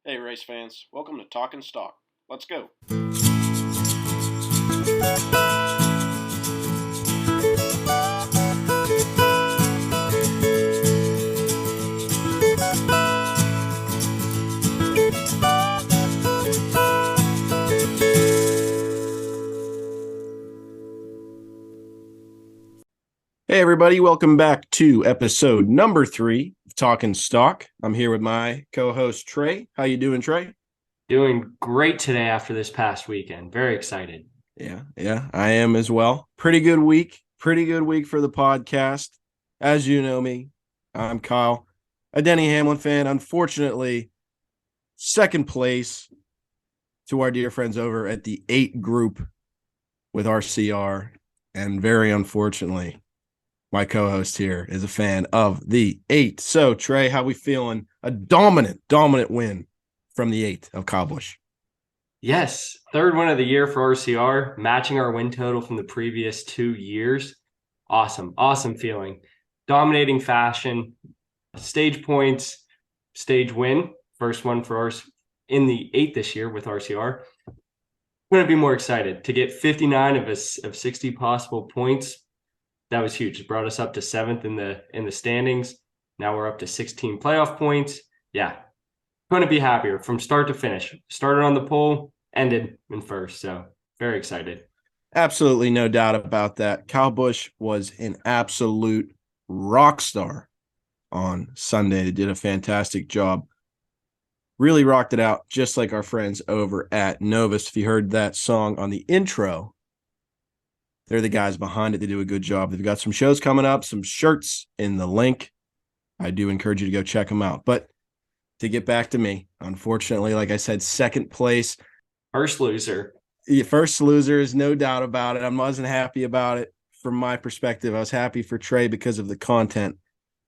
Hey, race fans. Welcome to Talking Stock. Let's go. Hey, everybody. Welcome back to episode number 3 of Talking Stock. I'm here with my co-host, Trey. How you doing, Trey? Doing great today after this past weekend. Very excited. Yeah, I am as well. Pretty good week for the podcast. As you know me, I'm Kyle, a Denny Hamlin fan. Unfortunately, second place to our dear friends over at the 8 group with RCR. And very unfortunately, my co-host here is a fan of the 8. So, Trey, how we feeling? A dominant win from the 8 of Kyle Busch. Yes, third win of the year for RCR, matching our win total from the previous 2 years. Awesome feeling. Dominating fashion, stage points, stage win, first one for us in the 8 this year with RCR. Couldn't be more excited to get 59 of 60 possible points. That was huge. It brought us up to 7th in the standings. Now we're up to 16 playoff points. Yeah, couldn't be happier from start to finish. Started on the pole, ended in first. So very excited. Absolutely no doubt about that. Kyle Busch was an absolute rock star on Sunday. They did a fantastic job. Really rocked it out, just like our friends over at Novus. If you heard that song on the intro, they're the guys behind it. They do a good job. They've got some shows coming up, some shirts in the link. I do encourage you to go check them out. But to get back to me, unfortunately, like I said, second place. First loser. First loser is no doubt about it. I wasn't happy about it from my perspective. I was happy for Trey because of the content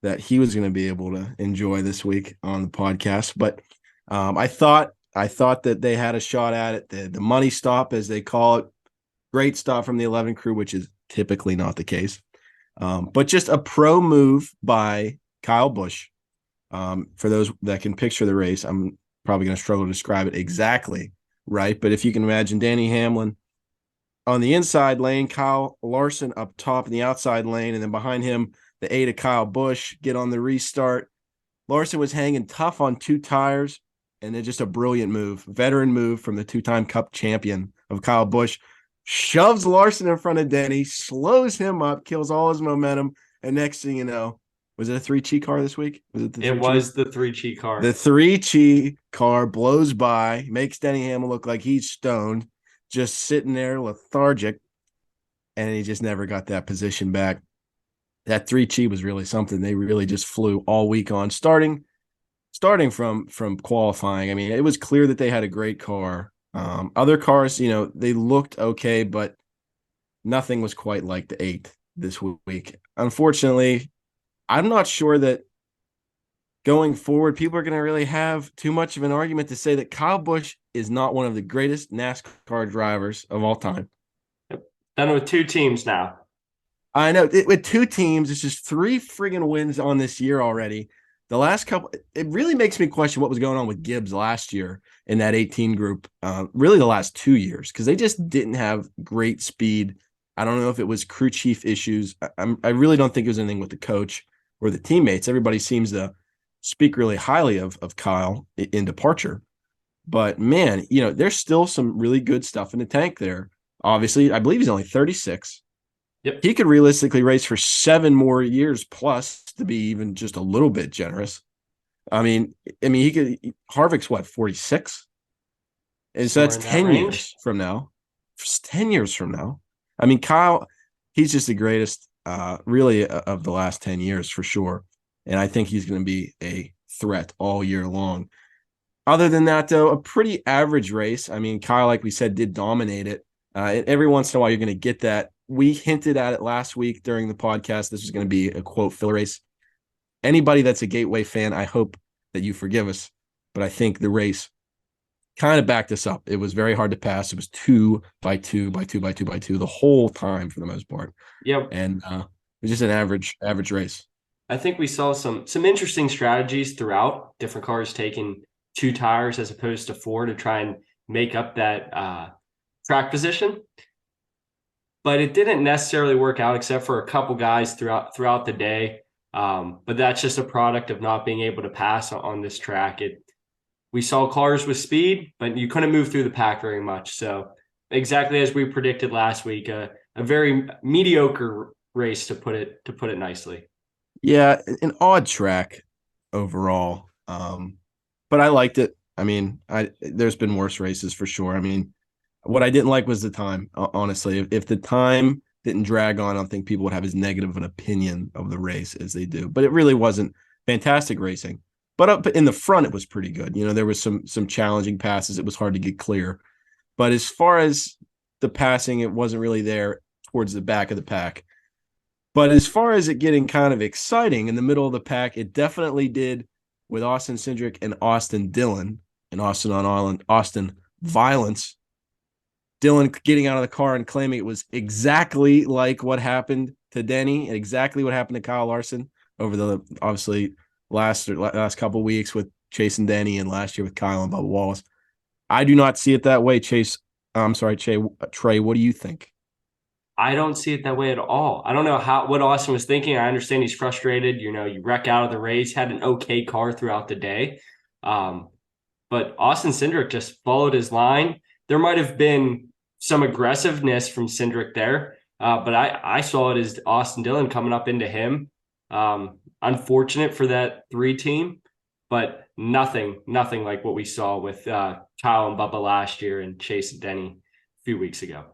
that he was going to be able to enjoy this week on the podcast. But I thought that they had a shot at it. The money stop, as they call it, great stop from the 11 crew, which is typically not the case. But just a pro move by Kyle Busch. For those that can picture the race, I'm probably going to struggle to describe it exactly right. But if you can imagine Danny Hamlin on the inside lane, Kyle Larson up top in the outside lane, and then behind him, the 8 of Kyle Busch get on the restart. Larson was hanging tough on 2 tires, and then just a brilliant move, veteran move from the 2-time Cup champion of Kyle Busch. Shoves Larson in front of Denny, slows him up, kills all his momentum, and next thing you know, was it a 3-Chi car this week? Was it the 3-Chi? It was the 3-Chi car. The 3-Chi car blows by, makes Denny Hamlin look like he's stoned, just sitting there lethargic, and he just never got that position back. That 3-Chi was really something. They really just flew all week on, starting from qualifying. I mean, it was clear that they had a great car. Other cars, they looked okay, but nothing was quite like the 8 this week. Unfortunately, I'm not sure that going forward, people are going to really have too much of an argument to say that Kyle Busch is not one of the greatest NASCAR drivers of all time. Done with 2 teams now. I know. With 2 teams, it's just 3 friggin' wins on this year already. The last couple, it really makes me question what was going on with Gibbs last year in that 18 group, really the last 2 years, because they just didn't have great speed. I don't know if it was crew chief issues. I really don't think it was anything with the coach or the teammates. Everybody seems to speak really highly of Kyle in departure. But, man, there's still some really good stuff in the tank there. Obviously, I believe he's only 36. Yep. He could realistically race for 7 more years plus, to be even just a little bit generous. I mean, he could. Harvick's what, 46? And so that's 10 years from now. 10 years from now. I mean, Kyle, he's just the greatest, really, of the last 10 years for sure. And I think he's going to be a threat all year long. Other than that, though, a pretty average race. I mean, Kyle, like we said, did dominate it. Every once in a while, you're going to get that. We hinted at it last week during the podcast. This was going to be a quote filler race. Anybody that's a Gateway fan, I hope that you forgive us, but I think the race kind of backed us up. It was very hard to pass. It was 2 by 2 by 2 by 2 by 2 the whole time for the most part. Yep. And it was just an average race. I think we saw some interesting strategies throughout, different cars taking 2 tires as opposed to 4 to try and make up that track position. But it didn't necessarily work out except for a couple guys throughout the day. But that's just a product of not being able to pass on this track. We saw cars with speed, but you couldn't move through the pack very much. So exactly as we predicted last week, a very mediocre race to put it nicely. Yeah, an odd track overall. But I liked it. I mean, there's been worse races for sure. I mean, what I didn't like was the time, honestly. If the time didn't drag on, I don't think people would have as negative an opinion of the race as they do. But it really wasn't fantastic racing. But up in the front, it was pretty good. You know, there was some challenging passes. It was hard to get clear. But as far as the passing, it wasn't really there towards the back of the pack. But as far as it getting kind of exciting in the middle of the pack, it definitely did with Austin Cindric and Austin Dillon and Austin Violence. Dillon getting out of the car and claiming it was exactly like what happened to Denny and exactly what happened to Kyle Larson over the obviously last couple of weeks with Chase and Denny and last year with Kyle and Bubba Wallace. I do not see it that way, Chase. I'm sorry, Trey, what do you think? I don't see it that way at all. I don't know what Austin was thinking. I understand he's frustrated. You know, you wreck out of the race, had an okay car throughout the day. But Austin Cindric just followed his line. There might have been some aggressiveness from Cindric there, but I saw it as Austin Dillon coming up into him. Unfortunate for that 3 team, but nothing like what we saw with Kyle and Bubba last year and Chase and Denny a few weeks ago.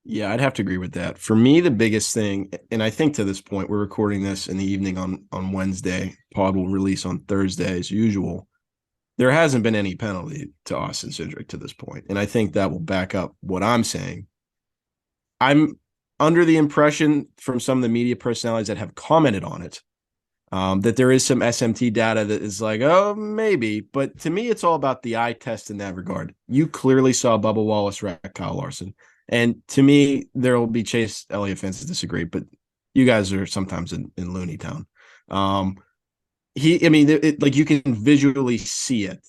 Yeah, I'd have to agree with that. For me, the biggest thing, and I think to this point, we're recording this in the evening on Wednesday. Pod will release on Thursday as usual. There hasn't been any penalty to Austin Cindric to this point, and I think that will back up what I'm saying. I'm under the impression from some of the media personalities that have commented on it that there is some SMT data that is like, oh, maybe. But to me, it's all about the eye test in that regard. You clearly saw Bubba Wallace wreck Kyle Larson. And to me, there will be Chase Elliott fans that disagree, but you guys are sometimes in Looney Town. Like you can visually see it.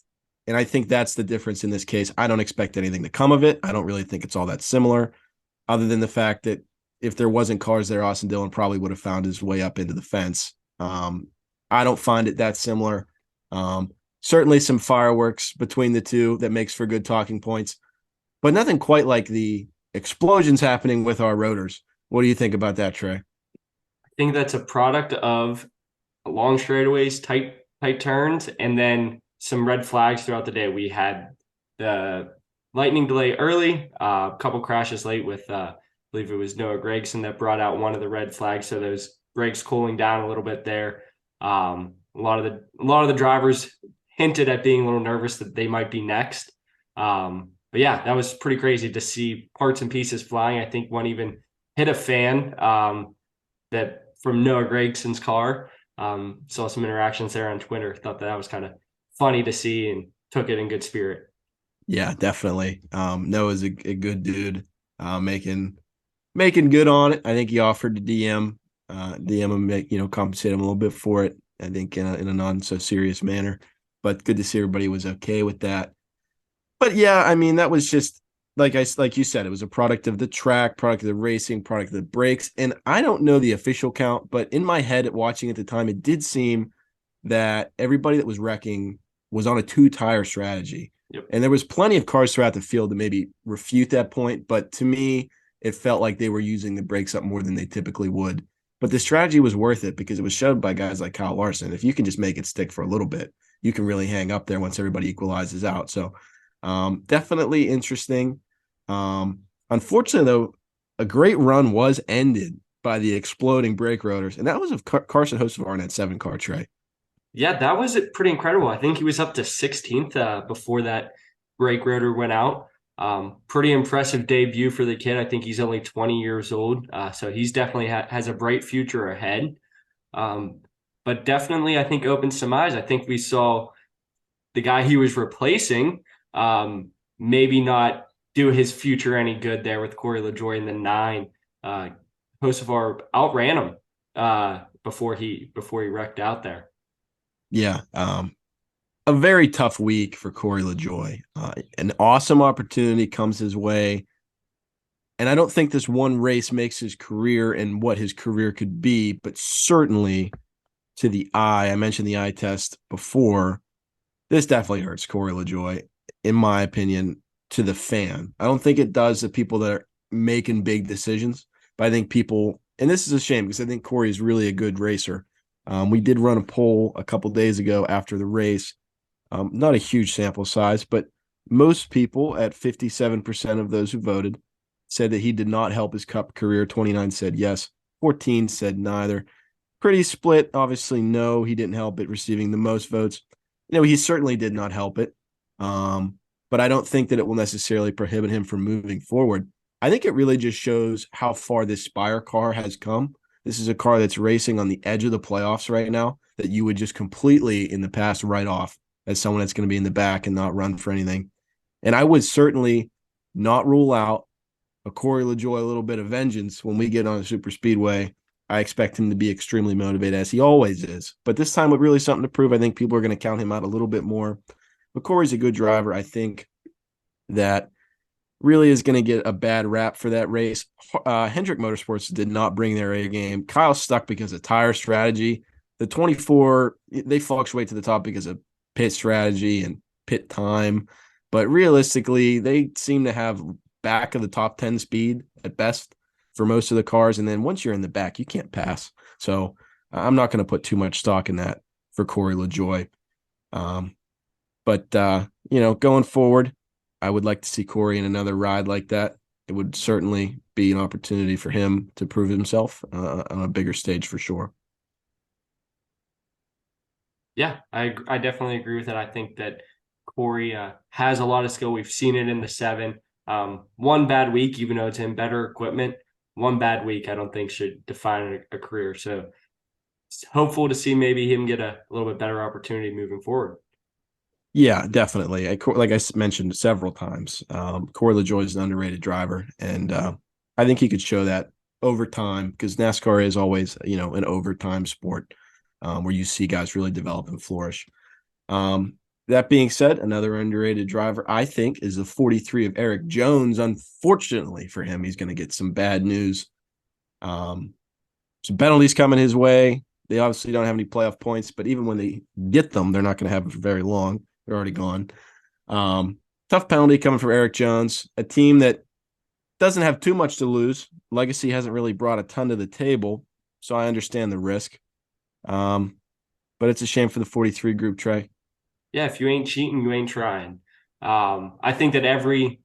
And I think that's the difference in this case. I don't expect anything to come of it. I don't really think it's all that similar, other than the fact that if there wasn't cars there, Austin Dillon probably would have found his way up into the fence. I don't find it that similar. Certainly some fireworks between the two that makes for good talking points, but nothing quite like the explosions happening with our rotors. What do you think about that, Trey? I think that's a product of long straightaways, tight turns, and then some red flags throughout the day. We had the lightning delay early, a couple crashes late with I believe it was Noah Gragson that brought out one of the red flags. So those brakes cooling down a little bit there. A lot of the drivers hinted at being a little nervous that they might be next. But yeah, that was pretty crazy to see parts and pieces flying. I think one even hit a fan that from Noah Gregson's car. Saw some interactions there on Twitter. Thought that was kind of funny to see and took it in good spirit. Yeah, definitely. Noah's a good dude, making good on it. I think he offered to DM him, compensate him a little bit for it. I think in a non so serious manner. But good to see everybody was okay with that. But yeah, I mean, that was just like you said, it was a product of the track, product of the racing, product of the brakes. And I don't know the official count, but in my head, watching at the time, it did seem that everybody that was wrecking was on a 2-tire strategy. Yep. And there was plenty of cars throughout the field to maybe refute that point. But to me, it felt like they were using the brakes up more than they typically would. But the strategy was worth it because it was showed by guys like Kyle Larson. If you can just make it stick for a little bit, you can really hang up there once everybody equalizes out. So definitely interesting. Unfortunately, though, a great run was ended by the exploding brake rotors, and that was of Carson Hocevar in that 7-car, Trey. Yeah, that was pretty incredible. I think he was up to 16th before that brake rotor went out. Pretty impressive debut for the kid. I think he's only 20 years old, so he's definitely has a bright future ahead. But definitely, I think opened some eyes. I think we saw the guy he was replacing maybe not do his future any good there with Corey LaJoie in the 9. Hocevar outran him before he wrecked out there. Yeah. a very tough week for Corey LaJoie. An awesome opportunity comes his way. And I don't think this one race makes his career and what his career could be, but certainly to the eye, I mentioned the eye test before, this definitely hurts Corey LaJoie, in my opinion, to the fan. I don't think it does the people that are making big decisions, but I think people, and this is a shame because I think Corey is really a good racer. We did run a poll a couple days ago after the race. Not a huge sample size, but most people at 57% of those who voted said that he did not help his Cup career. 29 said yes, 14 said neither. Pretty split. Obviously, no, he didn't help it, receiving the most votes. He certainly did not help it. But I don't think that it will necessarily prohibit him from moving forward. I think it really just shows how far this Spire car has come. This is a car that's racing on the edge of the playoffs right now that you would just completely in the past write off as someone that's going to be in the back and not run for anything. And I would certainly not rule out a Corey LaJoie a little bit of vengeance when we get on a super speedway. I expect him to be extremely motivated, as he always is. But this time with really something to prove, I think people are going to count him out a little bit more. But Corey's a good driver. I think that really is going to get a bad rap for that race. Hendrick Motorsports did not bring their A game. Kyle stuck because of tire strategy. The 24, they fluctuate to the top because of pit strategy and pit time. But realistically, they seem to have back of the top 10 speed at best for most of the cars. And then once you're in the back, you can't pass. So I'm not going to put too much stock in that for Corey LaJoie. But going forward, I would like to see Corey in another ride like that. It would certainly be an opportunity for him to prove himself on a bigger stage for sure. Yeah, I definitely agree with that. I think that Corey has a lot of skill. We've seen it in the 7. One bad week, even though it's in better equipment, one bad week I don't think should define a career. So it's hopeful to see maybe him get a little bit better opportunity moving forward. Yeah, definitely. Like I mentioned several times, Corey LaJoie is an underrated driver, and I think he could show that over time because NASCAR is always, an overtime sport where you see guys really develop and flourish. That being said, another underrated driver, I think, is the 43 of Eric Jones. Unfortunately for him, he's going to get some bad news. Some penalties coming his way. They obviously don't have any playoff points, but even when they get them, they're not going to have them for very long. They're already gone. Tough penalty coming from Eric Jones, a team that doesn't have too much to lose. Legacy hasn't really brought a ton to the table, so I understand the risk. But it's a shame for the 43 group, Trey. Yeah, if you ain't cheating, you ain't trying. I think that every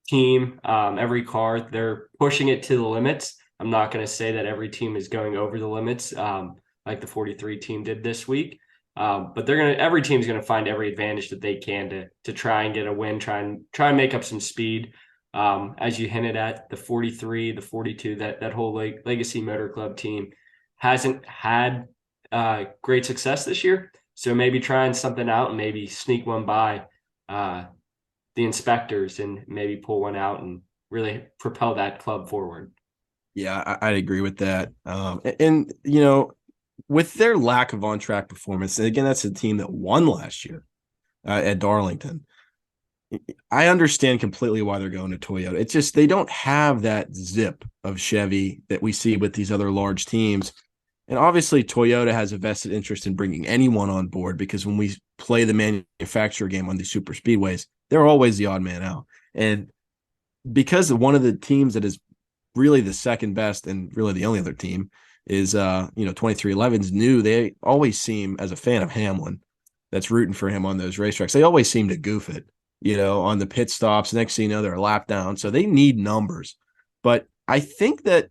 team, every car, they're pushing it to the limits. I'm not going to say that every team is going over the limits like the 43 team did this week. But every team's going to find every advantage that they can to try and get a win, try and make up some speed. As you hinted at, the 43, the 42, that whole Legacy Motor Club team hasn't had great success this year. So maybe trying something out and maybe sneak one by the inspectors and maybe pull one out and really propel that club forward. Yeah, I'd agree with that. With their lack of on-track performance, and again, that's a team that won last year at Darlington. I understand completely why they're going to Toyota. It's just they don't have that zip of Chevy that we see with these other large teams. And obviously, Toyota has a vested interest in bringing anyone on board because when we play the manufacturer game on these super speedways, they're always the odd man out. And because one of the teams that is really the second best and really the only other team is 2311's new, they always seem, as a fan of Hamlin that's rooting for him on those racetracks, they always seem to goof it, on the pit stops. Next thing you know, they're a lap down. So they need numbers. But I think that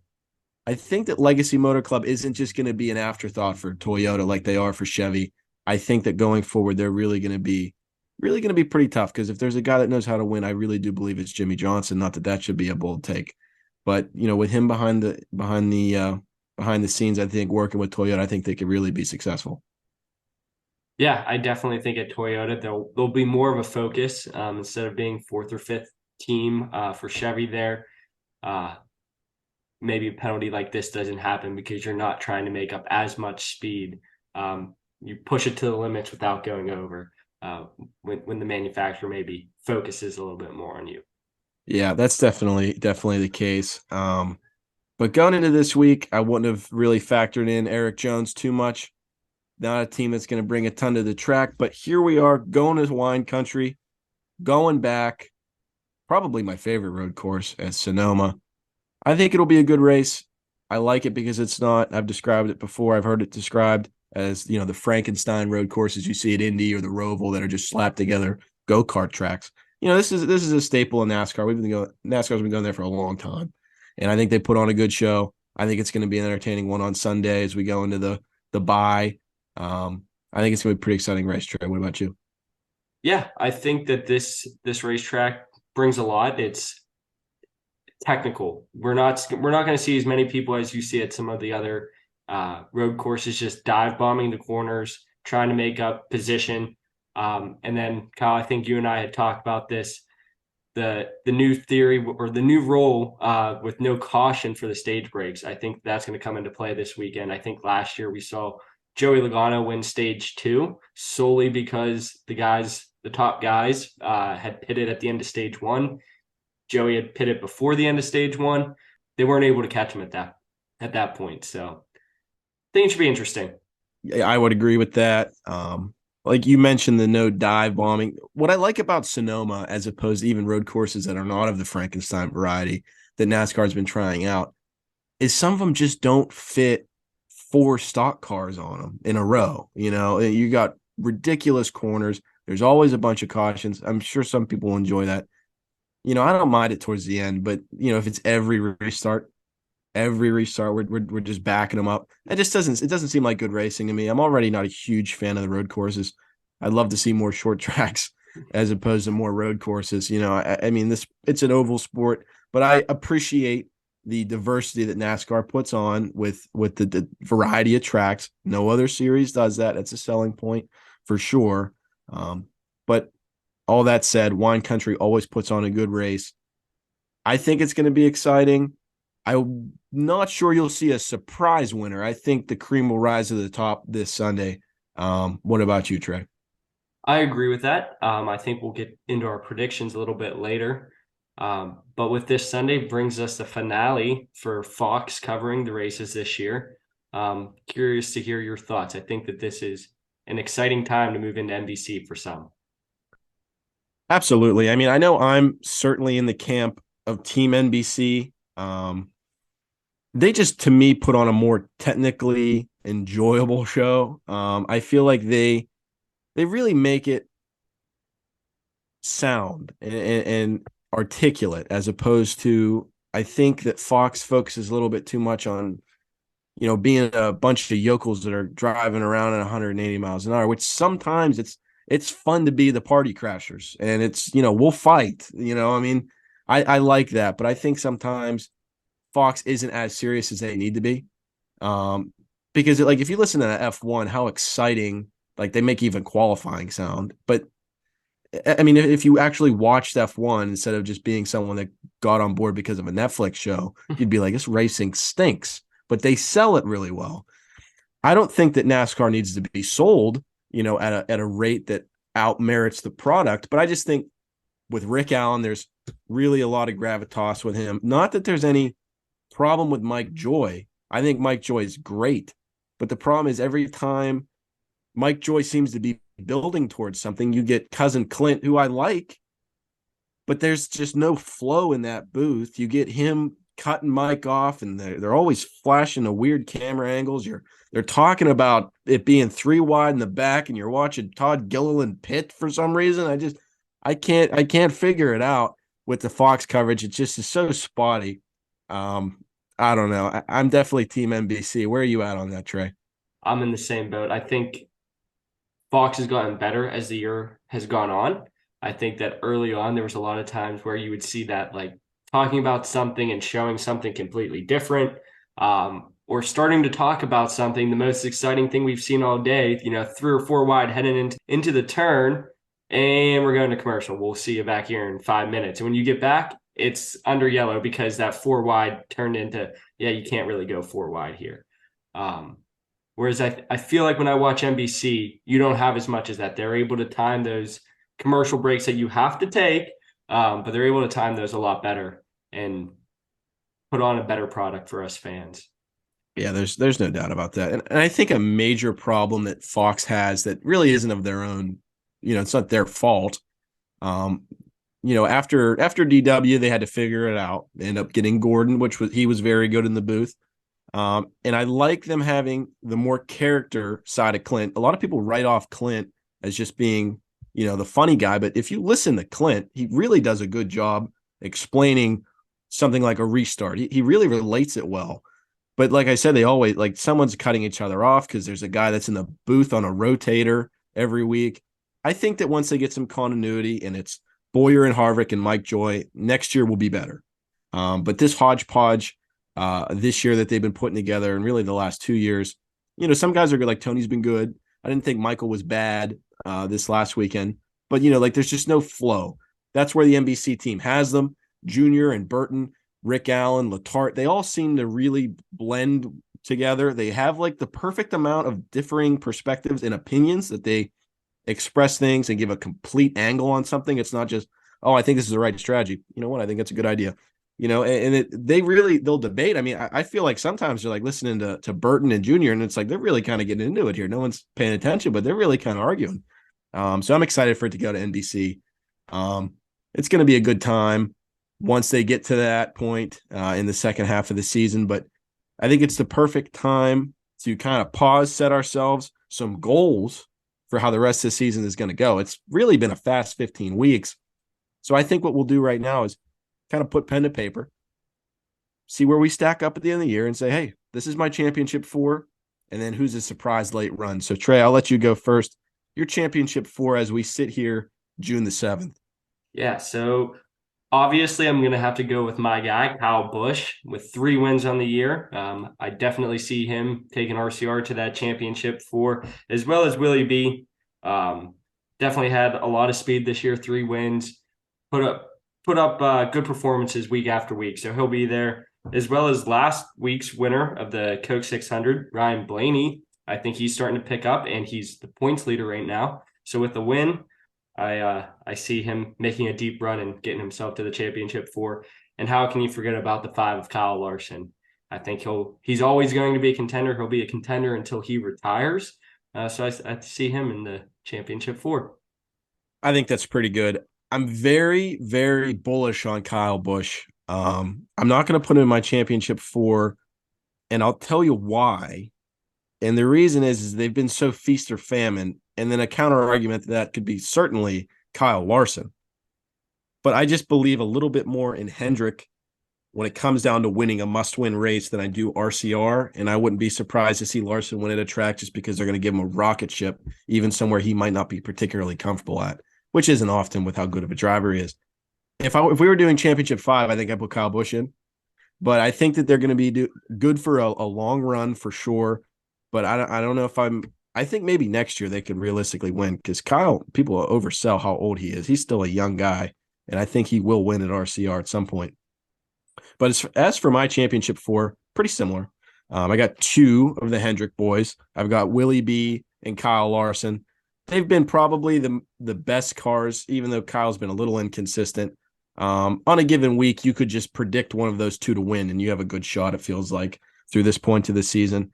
Legacy Motor Club isn't just going to be an afterthought for Toyota like they are for Chevy. I think that going forward, they're really going to be pretty tough because if there's a guy that knows how to win, I really do believe it's Jimmy Johnson. Not that should be a bold take, but with him behind the scenes, I think working with Toyota, I think they could really be successful. Yeah, I definitely think at Toyota there'll be more of a focus instead of being 4th or 5th team for Chevy there. Maybe a penalty like this doesn't happen because you're not trying to make up as much speed. You push it to the limits without going over. when the manufacturer maybe focuses a little bit more on you. Yeah, that's definitely the case. But going into this week, I wouldn't have really factored in Eric Jones too much. Not a team that's going to bring a ton to the track, but here we are going to wine country, going back, probably my favorite road course at Sonoma. I think it'll be a good race. I like it because it's not, I've described it before. I've heard it described as, the Frankenstein road courses you see at Indy or the Roval that are just slapped together go-kart tracks. This is a staple in NASCAR. NASCAR's been going there for a long time. And I think they put on a good show. I think it's going to be an entertaining one on Sunday as we go into the bye. I think it's going to be a pretty exciting race, Trey. What about you? Yeah, I think that this racetrack brings a lot. It's technical. We're not going to see as many people as you see at some of the other road courses, just dive bombing the corners, trying to make up position. And then Kyle, I think you and I had talked about this, the new theory or the new rule with no caution for the stage breaks. I think that's going to come into play this weekend. I think last year we saw Joey Logano win stage 2 solely because the top guys had pitted at the end of stage 1. Joey had pitted before the end of stage 1. They weren't able to catch him at that point. So I think it should be interesting. Yeah, I would agree with that. Like you mentioned, the no dive bombing. What I like about Sonoma, as opposed to even road courses that are not of the Frankenstein variety that NASCAR's been trying out, is some of them just don't fit 4 stock cars on them in a row. You got ridiculous corners. There's always a bunch of cautions. I'm sure some people will enjoy that. I don't mind it towards the end, but if it's every restart, we're just backing them up. It doesn't seem like good racing to me. I'm already not a huge fan of the road courses. I'd love to see more short tracks as opposed to more road courses. I mean, it's an oval sport, but I appreciate the diversity that NASCAR puts on with the variety of tracks. No other series does that. It's a selling point for sure. But all that said, Wine Country always puts on a good race. I think it's going to be exciting. I'm not sure you'll see a surprise winner. I think the cream will rise to the top this Sunday. What about you, Trey? I agree with that. I think we'll get into our predictions a little bit later. But with this Sunday brings us the finale for Fox covering the races this year. Curious to hear your thoughts. I think that this is an exciting time to move into NBC for some. Absolutely. I mean, I know I'm certainly in the camp of Team NBC. They just, to me, put on a more technically enjoyable show. I feel like they really make it sound and articulate, as opposed to, I think that Fox focuses a little bit too much on, being a bunch of yokels that are driving around at 180 miles an hour, which sometimes it's fun to be the party crashers, and it's, we'll fight, I mean, I like that, but I think sometimes Fox isn't as serious as they need to be. Because like, if you listen to F1, how exciting, like they make even qualifying sound. But I mean, if you actually watched F1 instead of just being someone that got on board because of a Netflix show, you'd be like, this racing stinks, but they sell it really well. I don't think that NASCAR needs to be sold, at a rate that out merits the product. But I just think with Rick Allen, there's really a lot of gravitas with him. Not that there's any problem with Mike Joy. I think Mike Joy is great. But the problem is every time Mike Joy seems to be building towards something, you get cousin Clint, who I like, but there's just no flow in that booth. You get him cutting Mike off, and they're always flashing the weird camera angles. They're talking about it being 3 wide in the back, and you're watching Todd Gilliland pit for some reason. I can't figure it out with the Fox coverage. It just is so spotty. I don't know. I'm definitely Team NBC. Where are you at on that, Trey? I'm in the same boat. I think Fox has gotten better as the year has gone on. I think that early on, there was a lot of times where you would see that, like, talking about something and showing something completely different, or starting to talk about something, the most exciting thing we've seen all day, 3 or 4 wide heading into the turn, and we're going to commercial. We'll see you back here in 5 minutes. And when you get back, it's under yellow because that 4 wide turned into, yeah, you can't really go 4 wide here. Whereas I feel like when I watch NBC, you don't have as much as that. They're able to time those commercial breaks that you have to take, but they're able to time those a lot better and put on a better product for us fans. Yeah, there's no doubt about that. And I think a major problem that Fox has that really isn't of their own, it's not their fault. Um, after DW, they had to figure it out. They end up getting Gordon, he was very good in the booth. And I like them having the more character side of Clint. A lot of people write off Clint as just being, the funny guy. But if you listen to Clint, he really does a good job explaining something like a restart. He really relates it well. But like I said, they always like someone's cutting each other off because there's a guy that's in the booth on a rotator every week. I think that once they get some continuity and it's Boyer and Harvick and Mike Joy, next year will be better. But this hodgepodge this year that they've been putting together, and really the last 2 years, some guys are good. Like Tony's been good. I didn't think Michael was bad this last weekend, but like there's just no flow. That's where the NBC team has them. Junior and Burton, Rick Allen, Letarte, they all seem to really blend together. They have like the perfect amount of differing perspectives and opinions that they express things and give a complete angle on something. It's not just, oh, I think this is the right strategy. You know what? I think that's a good idea. They'll debate. I mean, I feel like sometimes you're like listening to Burton and Junior, and it's like they're really kind of getting into it here. No one's paying attention, but they're really kind of arguing. So I'm excited for it to go to NBC. It's going to be a good time once they get to that point in the second half of the season. But I think it's the perfect time to kind of pause, set ourselves some goals for how the rest of the season is going to go. It's really been a fast 15 weeks. So I think what we'll do right now is kind of put pen to paper, see where we stack up at the end of the year and say, hey, this is my championship 4. And then who's a surprise late run? So Trey, I'll let you go first. Your championship 4 as we sit here June the 7th. Yeah. So obviously, I'm going to have to go with my guy, Kyle Busch, with 3 wins on the year. I definitely see him taking RCR to that championship 4, as well as Willie B. Definitely had a lot of speed this year, 3 wins, put up good performances week after week. So he'll be there, as well as last week's winner of the Coke 600, Ryan Blaney. I think he's starting to pick up, and he's the points leader right now. So with the win, I see him making a deep run and getting himself to the championship 4. And how can you forget about the 5 of Kyle Larson? I think he's always going to be a contender. He'll be a contender until he retires. So I see him in the championship 4. I think that's pretty good. I'm very, very bullish on Kyle Busch. I'm not going to put him in my championship 4, and I'll tell you why. And the reason is they've been so feast or famine. And then a counter argument to that could be certainly Kyle Larson. But I just believe a little bit more in Hendrick when it comes down to winning a must-win race than I do RCR. And I wouldn't be surprised to see Larson win at a track just because they're going to give him a rocket ship, even somewhere he might not be particularly comfortable at, which isn't often with how good of a driver he is. If we were doing championship 5, I think I'd put Kyle Busch in. But I think that they're going to be good for a long run for sure. But I don't know if I think maybe next year they could realistically win because Kyle, people oversell how old he is. He's still a young guy, and I think he will win at RCR at some point. But as for my championship 4, pretty similar. I got 2 of the Hendrick boys. I've got Willie B and Kyle Larson. They've been probably the best cars, even though Kyle's been a little inconsistent. On a given week, you could just predict one of those 2 to win, and you have a good shot, it feels like, through this point of the season.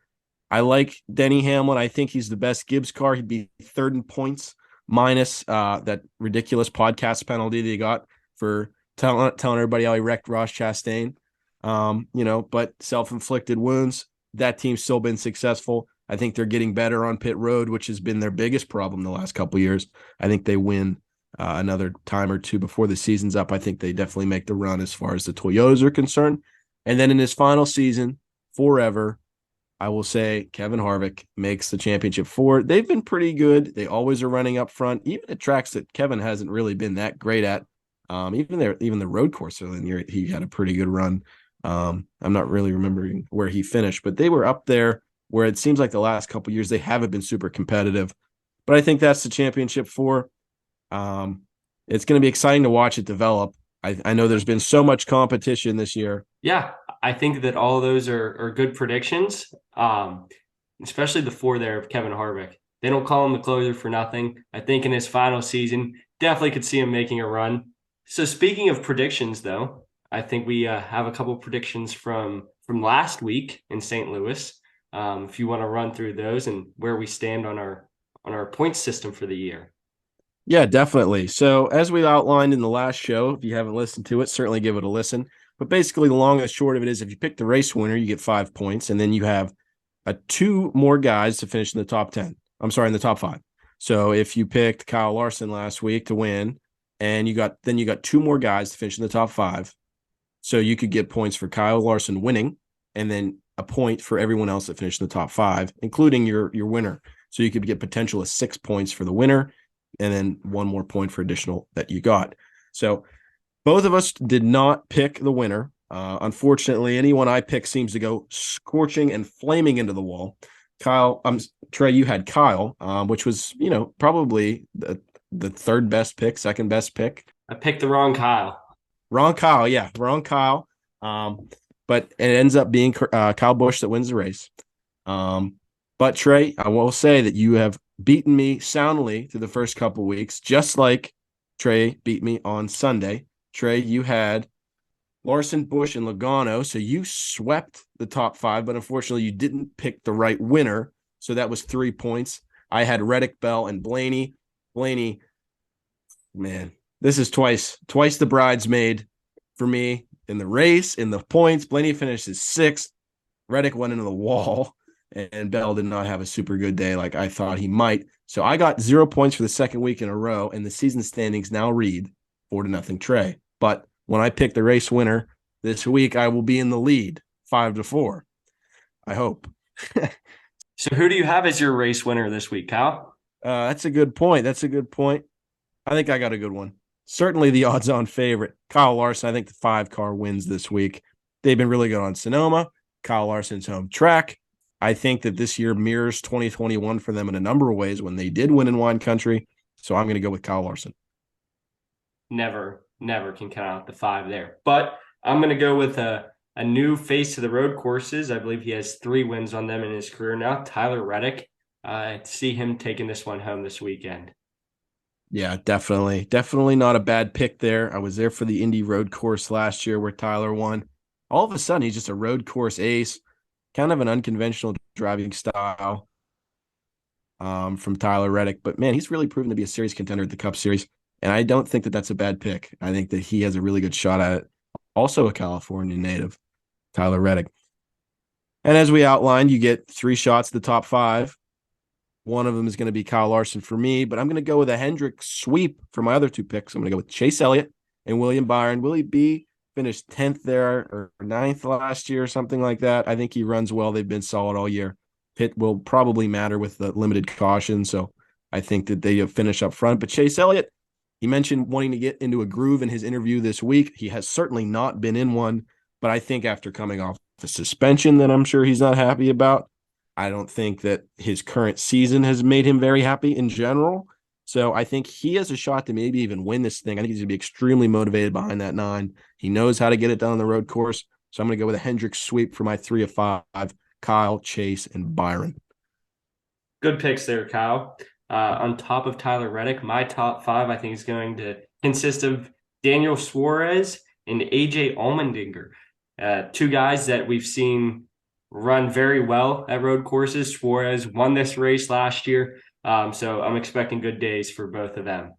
I like Denny Hamlin. I think he's the best Gibbs car. He'd be 3rd in points minus that ridiculous podcast penalty that he got for telling everybody how he wrecked Ross Chastain. But self-inflicted wounds. That team's still been successful. I think they're getting better on pit road, which has been their biggest problem the last couple of years. I think they win another time or 2 before the season's up. I think they definitely make the run as far as the Toyotas are concerned. And then in his final season, forever, I will say Kevin Harvick makes the championship 4. They've been pretty good. They always are running up front, even at tracks that Kevin hasn't really been that great at. Even the road course earlier in the year, he had a pretty good run. I'm not really remembering where he finished, but they were up there where it seems like the last couple of years they haven't been super competitive. But I think that's the championship 4. It's going to be exciting to watch it develop. I know there's been so much competition this year. Yeah, I think that all of those are good predictions. especially the 4 there of Kevin Harvick. They don't call him the closer for nothing. I think in his final season, definitely could see him making a run. So speaking of predictions, though, I think we have a couple predictions from last week in St. Louis. If you want to run through those and where we stand on our point system for the year. Yeah, definitely. So as we outlined in the last show, if you haven't listened to it, certainly give it a listen. But basically, the long and short of it is if you pick the race winner, you get 5 points, and then you have 2 more guys to finish in the top 10. I'm sorry, in the top 5. So if you picked Kyle Larson last week to win, and you got 2 more guys to finish in the top 5. So you could get points for Kyle Larson winning, and then a point for everyone else that finished in the top 5, including your winner. So you could get potential of 6 points for the winner, and then 1 more point for additional that you got. So both of us did not pick the winner. Unfortunately, anyone I pick seems to go scorching and flaming into the wall. Trey, you had Kyle, which was, probably the third best pick, second best pick. I picked the wrong Kyle. Wrong Kyle, yeah, wrong Kyle. But it ends up being Kyle Busch that wins the race. But Trey, I will say that you have beaten me soundly through the first couple weeks, just like Trey beat me on Sunday. Trey, you had Larson, Busch, and Logano, so you swept the top 5, but unfortunately you didn't pick the right winner, so that was 3 points. I had Reddick, Bell, and Blaney. Blaney, man, this is twice the bridesmaid for me in the race, in the points. Blaney finishes 6th. Reddick went into the wall, and Bell did not have a super good day like I thought he might. So I got 0 points for the second week in a row, and the season standings now read 4-0 Trey. But when I pick the race winner this week, I will be in the lead 5-4. I hope. So who do you have as your race winner this week, Kyle? That's a good point. I think I got a good one. Certainly the odds-on favorite, Kyle Larson. I think the 5-car wins this week. They've been really good on Sonoma. Kyle Larson's home track. I think that this year mirrors 2021 for them in a number of ways when they did win in wine country. So I'm going to go with Kyle Larson. Never can count out the 5 there. But I'm going to go with a new face to the road courses. I believe he has 3 wins on them in his career now. Tyler Reddick. See him taking this one home this weekend. Yeah, definitely. Definitely not a bad pick there. I was there for the Indy road course last year where Tyler won. All of a sudden, he's just a road course ace. Kind of an unconventional driving style from Tyler Reddick. But, man, he's really proven to be a series contender at the Cup Series. And I don't think that that's a bad pick. I think that he has a really good shot at it. Also a California native, Tyler Reddick. And as we outlined, you get 3 shots at the top 5. One of them is going to be Kyle Larson for me, but I'm going to go with a Hendrick sweep for my other 2 picks. I'm going to go with Chase Elliott and William Byron. Willie B finished 10th there or 9th last year or something like that. I think he runs well. They've been solid all year. Pitt will probably matter with the limited caution, so I think that they finish up front. But Chase Elliott, he mentioned wanting to get into a groove in his interview this week. He has certainly not been in one, but I think after coming off the suspension that I'm sure he's not happy about, I don't think that his current season has made him very happy in general. So I think he has a shot to maybe even win this thing. I think he's going to be extremely motivated behind that 9. He knows how to get it done on the road course. So I'm going to go with a Hendrick sweep for my 3 of 5, Kyle, Chase, and Byron. Good picks there, Kyle. On top of Tyler Reddick, my top 5, I think, is going to consist of Daniel Suarez and AJ Allmendinger. 2 guys that we've seen run very well at road courses. Suarez won this race last year. So I'm expecting good days for both of them.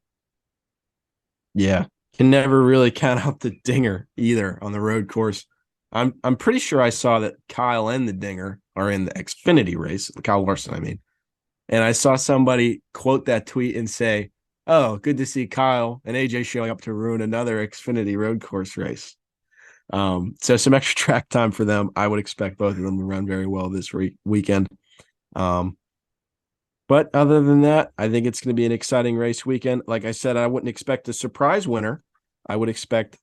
Yeah. Can never really count out the dinger either on the road course. I'm pretty sure I saw that Kyle and the dinger are in the Xfinity race, Kyle Larson, I mean. And I saw somebody quote that tweet and say, "Oh, good to see Kyle and AJ showing up to ruin another Xfinity road course race." So some extra track time for them. I would expect both of them to run very well this weekend. But other than that, I think it's going to be an exciting race weekend. Like I said, I wouldn't expect a surprise winner. I would expect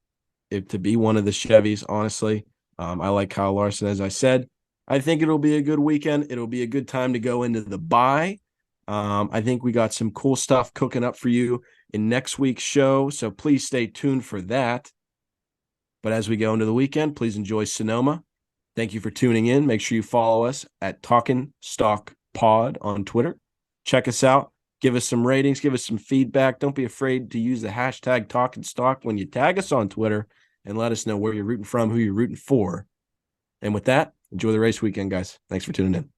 it to be one of the Chevys, honestly. I like Kyle Larson, as I said. I think it'll be a good weekend. It'll be a good time to go into the bye. I think we got some cool stuff cooking up for you in next week's show, so please stay tuned for that. But as we go into the weekend, please enjoy Sonoma. Thank you for tuning in. Make sure you follow us at Talkin' Stock Pod on Twitter. Check us out. Give us some ratings. Give us some feedback. Don't be afraid to use the hashtag Talkin' Stock when you tag us on Twitter and let us know where you're rooting from, who you're rooting for. And with that, enjoy the race weekend, guys. Thanks for tuning in.